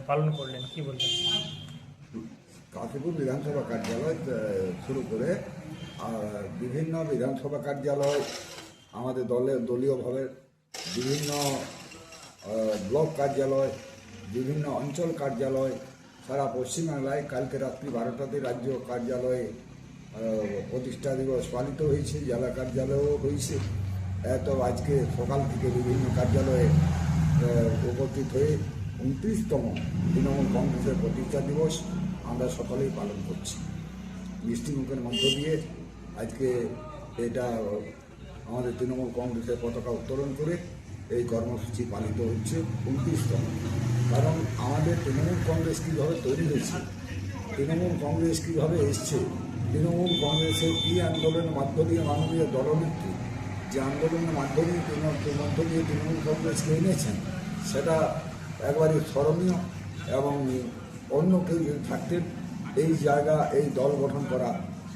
পালন করলেন, কি বলবেন? কাশীপুর বিধানসভা কার্যালয় শুরু করে বিভিন্ন বিধানসভা কার্যালয়, আমাদের দলীয়ভাবে বিভিন্ন ব্লক কার্যালয়, বিভিন্ন অঞ্চল কার্যালয়, সারা পশ্চিমবাংলায় কালকে রাত্রি 12টাতে রাজ্য কার্যালয়ে প্রতিষ্ঠা দিবস পালিত হয়েছে, জেলা কার্যালয়েও হয়েছে। এত আজকে সকাল থেকে বিভিন্ন কার্যালয়ে উপস্থিত হয়ে 29তম তৃণমূল কংগ্রেসের প্রতিষ্ঠা দিবস আমরা সকলেই পালন করছি। মিষ্টিমুখের মধ্য দিয়ে আজকে এটা আমাদের তৃণমূল কংগ্রেসের পতাকা উত্তোলন করে এই কর্মসূচি পালিত হচ্ছে 29তম। কারণ আমাদের তৃণমূল কংগ্রেস কীভাবে তৈরি হয়েছে, তৃণমূল কংগ্রেস কীভাবে এসছে, তৃণমূল কংগ্রেসের কী আন্দোলনের মধ্য দিয়ে মাননীয় দলনেত্রী যে আন্দোলনের মধ্য দিয়ে তৃণমূল কংগ্রেসকে এনেছেন, সেটা একবারে স্মরণীয়। এবং অন্য কেউ যদি থাকতেন এই জায়গা, এই দল গঠন করা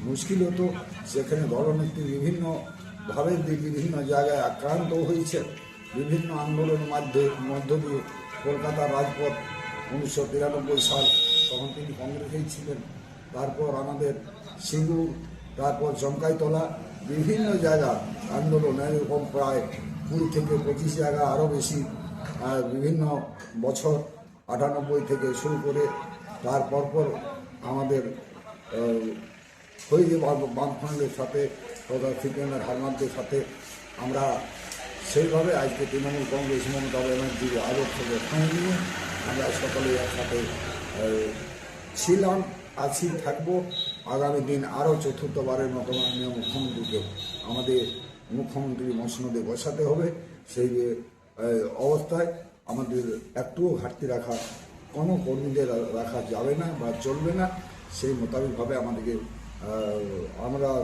মুশকিল হতো। সেখানে দলনেত্রী বিভিন্নভাবে বিভিন্ন জায়গায় আক্রান্ত হয়েছে। বিভিন্ন আন্দোলনের মধ্য দিয়ে কলকাতার রাজপথ 1993 সাল, তখন তিনি কংগ্রেসেই ছিলেন। তারপর আমাদের সিঙ্গুর, তারপর জঙ্কাইতলা, বিভিন্ন জায়গা আন্দোলন, এরকম প্রায় 20 থেকে 25 জায়গা, আরও বেশি বিভিন্ন বছর 98 থেকে শুরু করে তারপর আমাদের হয়ে বামফ্রন্টের সাথে তথা সিপিএমের হারমাদদের সাথে আমরা সেইভাবে আজকে তৃণমূল কংগ্রেস মমতা ব্যানার্জির আদর্শকে সঙ্গে নিয়ে আমরা সকলে একসাথে ছিলাম, আছি, থাকবো। আগামী দিন আরও চতুর্থবারের মতো মাননীয় মুখ্যমন্ত্রীকে আমাদের মুখ্যমন্ত্রী মসনদে বসাতে হবে। সেই অবস্থায় আমাদের একটুও ঘাটতি রাখা, কোনো কর্মীদের রাখা যাবে না বা চলবে না। সেই মোতাবেকভাবে আমাদেরকে আমরা